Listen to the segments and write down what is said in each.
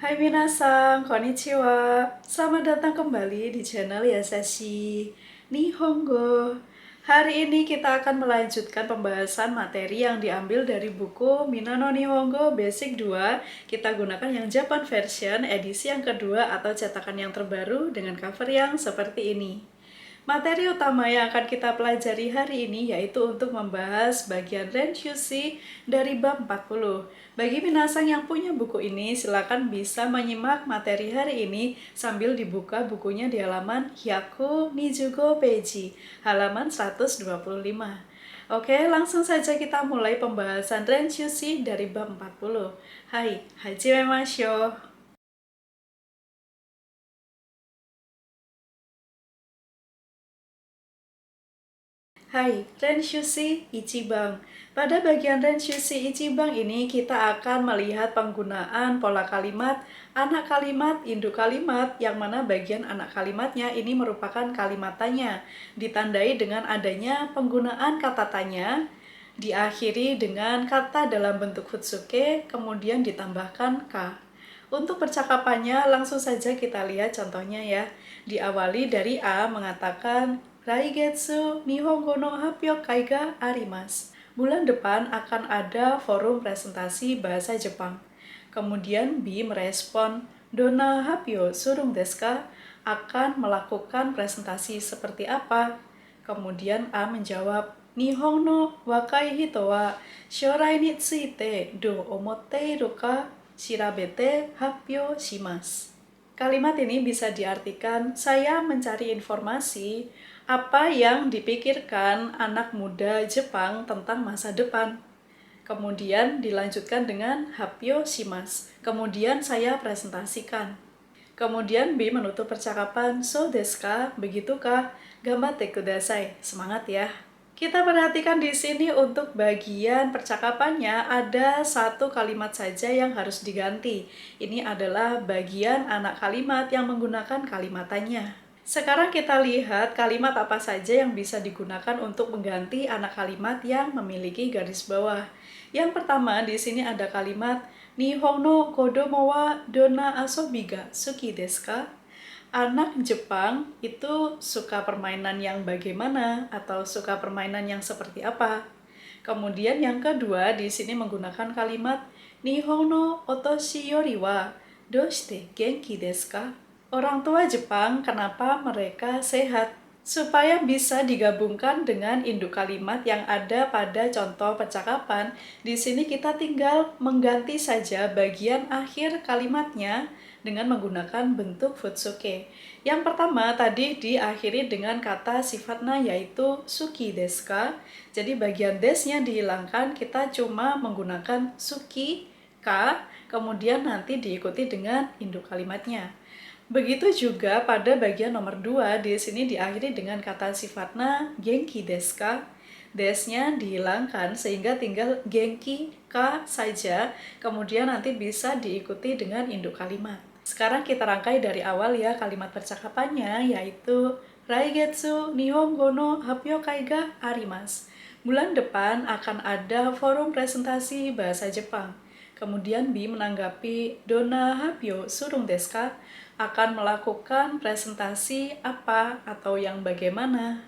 Hai minasan, konnichiwa. Selamat datang kembali di channel Yasashi Nihongo. Hari ini kita akan melanjutkan pembahasan materi yang diambil dari buku Minano Nihongo Basic 2. Kita gunakan yang Japan version edisi yang kedua atau cetakan yang terbaru dengan cover yang seperti ini. Materi utama yang akan kita pelajari hari ini yaitu untuk membahas bagian Renkyushi dari bab 40. Bagi minasan yang punya buku ini, silakan bisa menyimak materi hari ini sambil dibuka bukunya di halaman Hyaku Nijugo Peiji, halaman 125. Oke, langsung saja kita mulai pembahasan Renkyushi dari bab 40. Hai, hajimemashou. Hai, Renkyushi Ichibang. Pada bagian Renkyushi Ichibang ini kita akan melihat penggunaan pola kalimat, anak kalimat, induk kalimat, yang mana bagian anak kalimatnya ini merupakan kalimat tanya, ditandai dengan adanya penggunaan kata tanya, diakhiri dengan kata dalam bentuk futsuke, kemudian ditambahkan ka. Untuk percakapannya langsung saja kita lihat contohnya ya. Diawali dari A mengatakan Raigetsu Nihongo no Happyokai ga arimasu. Bulan depan akan ada forum presentasi bahasa Jepang. Kemudian B merespon Dona Happyo surung desu ka? Akan melakukan presentasi seperti apa? Kemudian A menjawab Nihon no wakai hito wa shourai ni tsuite do omotteiru ka shirabete happyo shimasu. Kalimat ini bisa diartikan, saya mencari informasi apa yang dipikirkan anak muda Jepang tentang masa depan. Kemudian dilanjutkan dengan happyo shimasu. Kemudian saya presentasikan. Kemudian B menutup percakapan, so desu ka? Begitukah? Gambatte kudasai. Semangat ya. Kita perhatikan di sini untuk bagian percakapannya ada satu kalimat saja yang harus diganti. Ini adalah bagian anak kalimat yang menggunakan kalimat tanya. Sekarang kita lihat kalimat apa saja yang bisa digunakan untuk mengganti anak kalimat yang memiliki garis bawah. Yang pertama di sini ada kalimat Nihon no kodomo wa donna asobi ga suki desu ka? Anak Jepang itu suka permainan yang bagaimana atau suka permainan yang seperti apa. Kemudian yang kedua di sini menggunakan kalimat Nihon no otoshi yori wa doshite genki desu ka? Orang tua Jepang kenapa mereka sehat? Supaya bisa digabungkan dengan induk kalimat yang ada pada contoh percakapan, di sini kita tinggal mengganti saja bagian akhir kalimatnya dengan menggunakan bentuk futsuke. Yang pertama tadi diakhiri dengan kata sifatnya yaitu suki desu ka. Jadi bagian desnya dihilangkan, kita cuma menggunakan suki ka, kemudian nanti diikuti dengan induk kalimatnya. Begitu juga pada bagian nomor 2, di sini diakhiri dengan kata sifatnya genki desu ka. Desnya dihilangkan sehingga tinggal genki ka saja, kemudian nanti bisa diikuti dengan induk kalimat. Sekarang kita rangkai dari awal ya kalimat percakapannya, yaitu Raigetsu Nihongo no Happyokai ga arimasu. Bulan depan akan ada forum presentasi bahasa Jepang. Kemudian B menanggapi Donna Happyo surung desu ka? Akan melakukan presentasi apa atau yang bagaimana.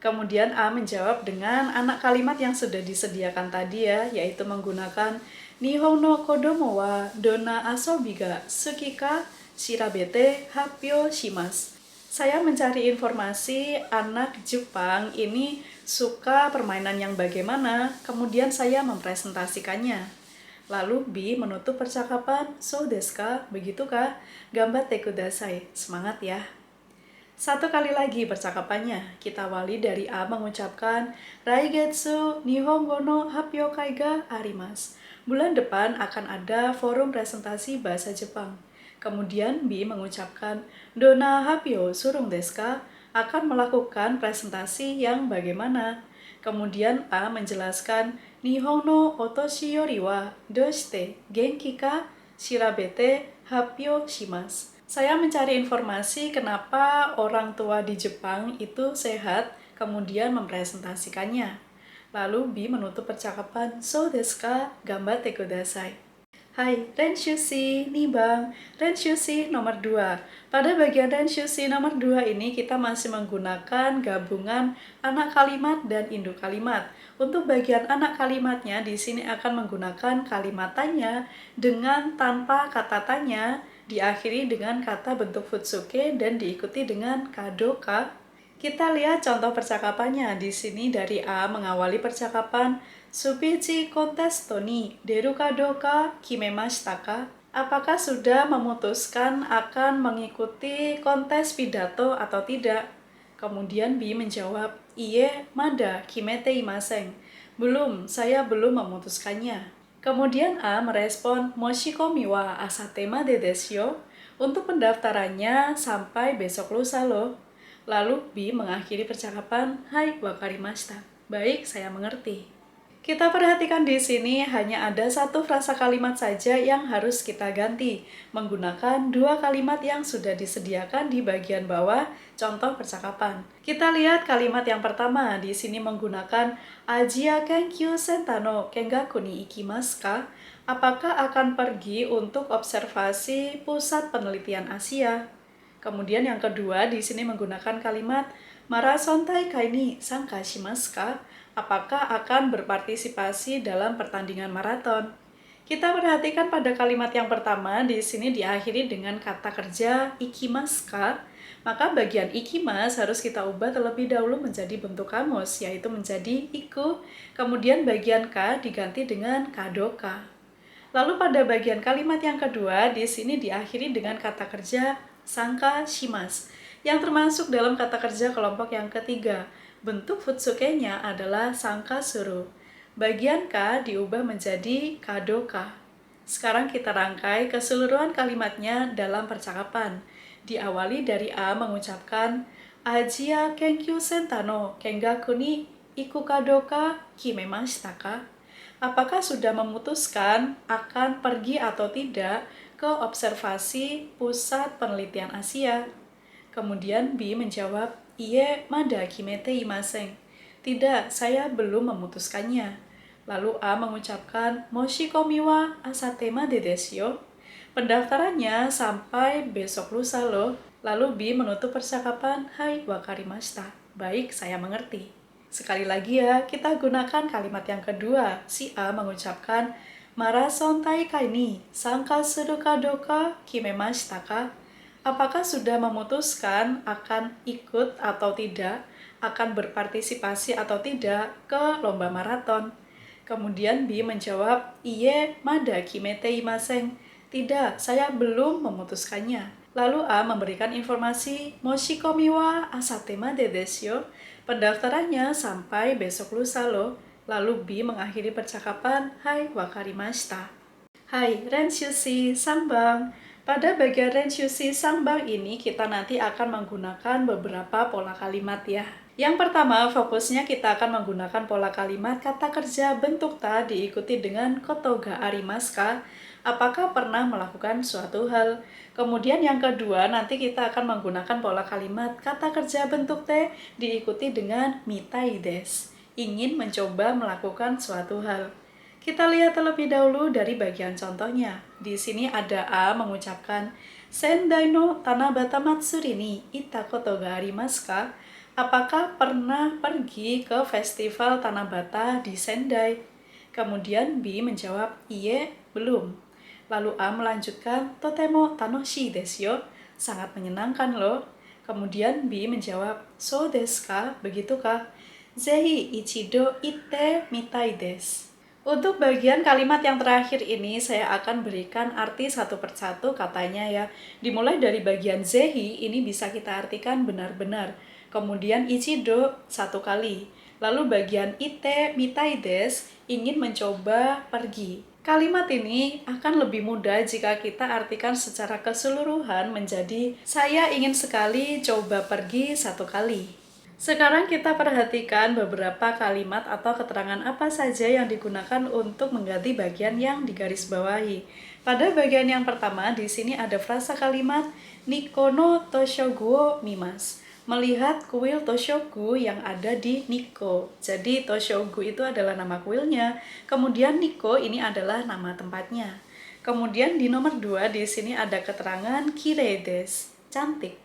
Kemudian A menjawab dengan anak kalimat yang sudah disediakan tadi ya, yaitu menggunakan Nihon no kodomo wa donna asobi ga suki ka shirabete happyo shimasu. Saya mencari informasi anak Jepang ini suka permainan yang bagaimana, kemudian saya mempresentasikannya. Lalu B menutup percakapan, so desu ka? Begitukah? Gambatte kudasai. Semangat ya. Satu kali lagi percakapannya, kita awali dari A mengucapkan Raigetsu Nihongo no Happyokai ga arimasu. Bulan depan akan ada forum presentasi bahasa Jepang. Kemudian B mengucapkan Donna Happyo surung desu ka? Akan melakukan presentasi yang bagaimana. Kemudian A menjelaskan Nihon no otoshi yori wa doshite genki ka shirabete happyo shimasu. Saya mencari informasi kenapa orang tua di Jepang itu sehat, kemudian mempresentasikannya. Lalu B menutup percakapan, so desu ka? Gambatte kudasai. Hai, Renshushi, nih Bang, Renshushi nomor 2. Pada bagian Renshushi nomor 2 ini kita masih menggunakan gabungan anak kalimat dan induk kalimat. Untuk bagian anak kalimatnya di sini akan menggunakan kalimat tanya dengan tanpa kata tanya, diakhiri dengan kata bentuk futsuke dan diikuti dengan kadoka. Kita lihat contoh percakapannya. Di sini dari A mengawali percakapan, Subichi kontesto ni deru ka doka kimemashita ka? Apakah sudah memutuskan akan mengikuti kontes pidato atau tidak? Kemudian B menjawab, Iye, mada kimete imaseng. Belum, saya belum memutuskannya. Kemudian A merespon, Moshikomi wa asatema de desu yo. Untuk pendaftarannya sampai besok lusa loh. Lalu B mengakhiri percakapan, Hai, wakarimashita. Baik, saya mengerti. Kita perhatikan di sini hanya ada satu frasa kalimat saja yang harus kita ganti, menggunakan dua kalimat yang sudah disediakan di bagian bawah contoh percakapan. Kita lihat kalimat yang pertama, di sini menggunakan Asia Kenkyu Sentano Kengaku ni ikimasu ka? Apakah akan pergi untuk observasi pusat penelitian Asia? Kemudian yang kedua, di sini menggunakan kalimat Marathon Taikai ni sanka shimasu ka? Apakah akan berpartisipasi dalam pertandingan maraton? Kita perhatikan pada kalimat yang pertama, di sini diakhiri dengan kata kerja ikimasu ka? Maka bagian ikimas harus kita ubah terlebih dahulu menjadi bentuk kamus, yaitu menjadi iku. Kemudian bagian ka diganti dengan kadoka. Lalu pada bagian kalimat yang kedua, di sini diakhiri dengan kata kerja sanka shimasu, yang termasuk dalam kata kerja kelompok yang ketiga. Bentuk futsuke-nya adalah sangka suru. Bagian ka diubah menjadi kadoka. Sekarang kita rangkai keseluruhan kalimatnya dalam percakapan. Diawali dari A mengucapkan Ajiya Kenkyu Sentano Kengaku ni iku kadoka kimemashita ka? Apakah sudah memutuskan akan pergi atau tidak ke observasi pusat penelitian Asia? Kemudian B menjawab, Iye, mada kimete imaseng. Tidak, saya belum memutuskannya. Lalu A mengucapkan, Moshikomi wa asatema de desu yo. Pendaftarannya sampai besok lusa loh. Lalu B menutup percakapan, Hai, wakarimashita. Baik, saya mengerti. Sekali lagi ya, kita gunakan kalimat yang kedua. Si A mengucapkan, Marathon Taikai ni sanka suru ka doka kimemashita ka? Apakah sudah memutuskan akan ikut atau tidak, akan berpartisipasi atau tidak ke lomba maraton? Kemudian B menjawab, Iye, mada kimete imaseng. Tidak, saya belum memutuskannya. Lalu A memberikan informasi, Moshikomi wa asatema de desu yo. Pendaftarannya sampai besok lusa loh. Lalu B mengakhiri percakapan, Hai, wakarimashita. Hai, Renshushi Sangbang. Pada bagian Renshushi Sangbang ini kita nanti akan menggunakan beberapa pola kalimat ya. Yang pertama, fokusnya kita akan menggunakan pola kalimat kata kerja bentuk ta diikuti dengan koto ga arimasu ka? Apakah pernah melakukan suatu hal? Kemudian yang kedua, nanti kita akan menggunakan pola kalimat kata kerja bentuk te diikuti dengan mitai desu. Ingin mencoba melakukan suatu hal. Kita lihat terlebih dahulu dari bagian contohnya. Di sini ada A mengucapkan, Sendai no Tanabata Matsuri ni ita koto ga arimasu ka? Apakah pernah pergi ke festival Tanabata di Sendai? Kemudian B menjawab, Iye, belum. Lalu A melanjutkan, Totemo tanoshii desu yo. Sangat menyenangkan loh. Kemudian B menjawab, So desu ka? Begitukah? Zehi ichido itte mitai desu. Untuk bagian kalimat yang terakhir ini, saya akan berikan arti satu persatu katanya ya. Dimulai dari bagian zehi, ini bisa kita artikan benar-benar. Kemudian ichido, satu kali. Lalu bagian ite, mitai desu, ingin mencoba pergi. Kalimat ini akan lebih mudah jika kita artikan secara keseluruhan menjadi saya ingin sekali coba pergi satu kali. Sekarang kita perhatikan beberapa kalimat atau keterangan apa saja yang digunakan untuk mengganti bagian yang digarisbawahi. Pada bagian yang pertama, di sini ada frasa kalimat Nikko no Toshogu wo mimasu. Melihat kuil Toshogu yang ada di Nikko. Jadi Toshogu itu adalah nama kuilnya. Kemudian Nikko ini adalah nama tempatnya. Kemudian di nomor 2 di sini ada keterangan kirei desu, cantik.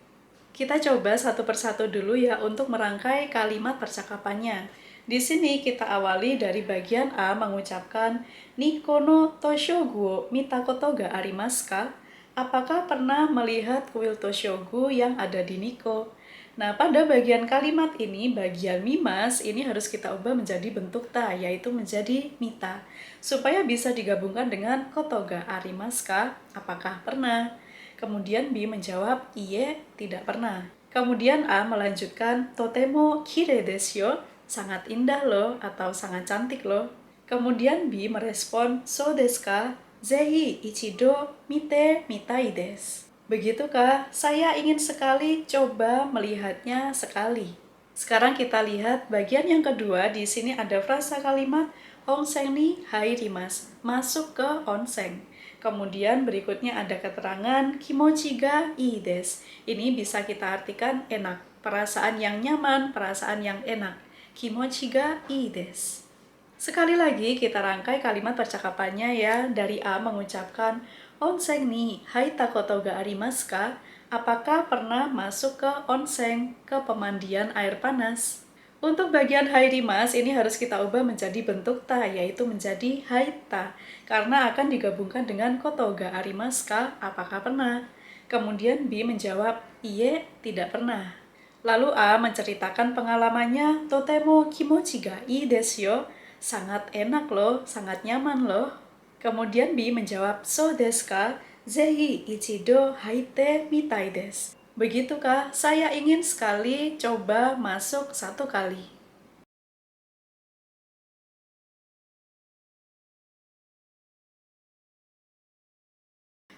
Kita coba satu persatu dulu ya untuk merangkai kalimat percakapannya. Di sini kita awali dari bagian A mengucapkan Niko no Toshogu wo mita koto ga arimasu ka? Apakah pernah melihat kuil Toshogu yang ada di Nikko? Nah, pada bagian kalimat ini, bagian mimas, ini harus kita ubah menjadi bentuk ta, yaitu menjadi mita. Supaya bisa digabungkan dengan kotoga arimaska, apakah pernah? Kemudian B menjawab, iye, tidak pernah. Kemudian A melanjutkan, totemo kirei desu yo, sangat indah loh, atau sangat cantik loh. Kemudian B merespon, so desu ka? Zehi ichido mite mitai desu. Begitukah? Saya ingin sekali coba melihatnya sekali. Sekarang kita lihat bagian yang kedua. Di sini ada frasa kalimat onsen ni hairimasu, masuk ke onsen. Kemudian berikutnya ada keterangan kimochi ga ii desu. Ini bisa kita artikan enak, perasaan yang nyaman, perasaan yang enak. Kimochi ga ii desu. Sekali lagi kita rangkai kalimat percakapannya ya. Dari A mengucapkan onsen ni haita koto ga arimasu ka? Apakah pernah masuk ke onsen, ke pemandian air panas? Untuk bagian hairimas ini harus kita ubah menjadi bentuk ta, yaitu menjadi haita, karena akan digabungkan dengan koto ga arimasu ka? Apakah pernah? Kemudian B menjawab, iye, tidak pernah. Lalu A menceritakan pengalamannya, totemo kimochi ga ii desu yo, sangat enak loh, sangat nyaman loh. Kemudian B menjawab, so desu ka? Zehi ichido haite mitai desu. Begitukah? Saya ingin sekali coba masuk satu kali.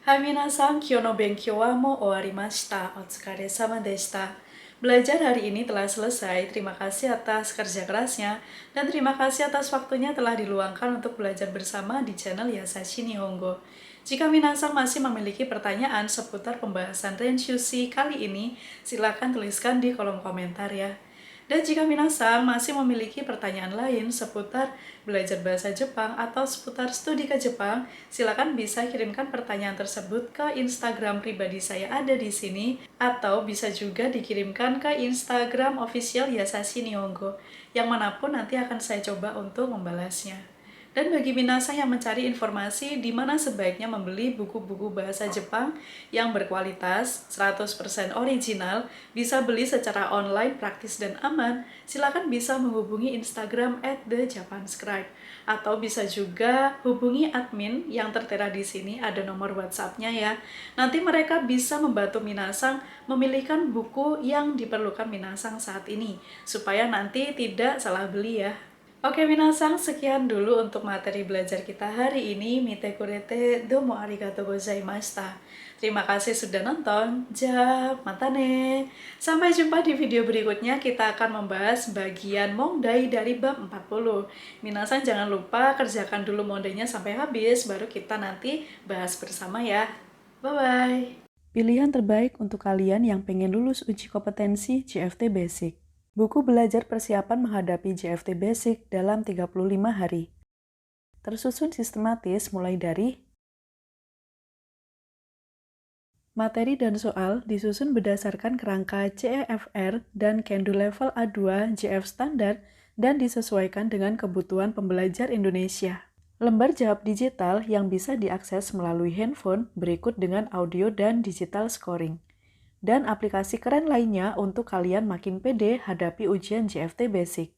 Hai minasan, kyou no benkyou wa mo owarimashita. Otsukaresama deshita. Belajar hari ini telah selesai. Terima kasih atas kerja kerasnya dan terima kasih atas waktunya telah diluangkan untuk belajar bersama di channel Yasashi Nihongo. Jika minasan masih memiliki pertanyaan seputar pembahasan Renshushi kali ini, silakan tuliskan di kolom komentar ya. Dan jika minasan masih memiliki pertanyaan lain seputar belajar bahasa Jepang atau seputar studi ke Jepang, silakan bisa kirimkan pertanyaan tersebut ke Instagram pribadi saya ada di sini, atau bisa juga dikirimkan ke Instagram official Yasashi Nihongo, yang manapun nanti akan saya coba untuk membalasnya. Dan bagi minasan yang mencari informasi di mana sebaiknya membeli buku-buku bahasa Jepang yang berkualitas, 100% original, bisa beli secara online, praktis, dan aman, silakan bisa menghubungi Instagram @thejapanscribe. Atau bisa juga hubungi admin yang tertera di sini, ada nomor WhatsApp-nya ya. Nanti mereka bisa membantu minasan memilihkan buku yang diperlukan minasan saat ini, supaya nanti tidak salah beli ya. Oke minasan, sekian dulu untuk materi belajar kita hari ini. Mite kurete domo arigatou gozaimashita. Terima kasih sudah nonton. Mata ne. Sampai jumpa di video berikutnya. Kita akan membahas bagian mondai dari bab 40. Minasan jangan lupa kerjakan dulu mondainya sampai habis, baru kita nanti bahas bersama ya. Bye-bye. Pilihan terbaik untuk kalian yang pengen lulus uji kompetensi JFT Basic. Buku belajar persiapan menghadapi JFT Basic dalam 35 hari. Tersusun sistematis mulai dari materi dan soal disusun berdasarkan kerangka CEFR dan Kendo level A2 JF standar dan disesuaikan dengan kebutuhan pembelajar Indonesia. Lembar jawab digital yang bisa diakses melalui handphone berikut dengan audio dan digital scoring. Dan aplikasi keren lainnya untuk kalian makin pede hadapi ujian JFT Basic.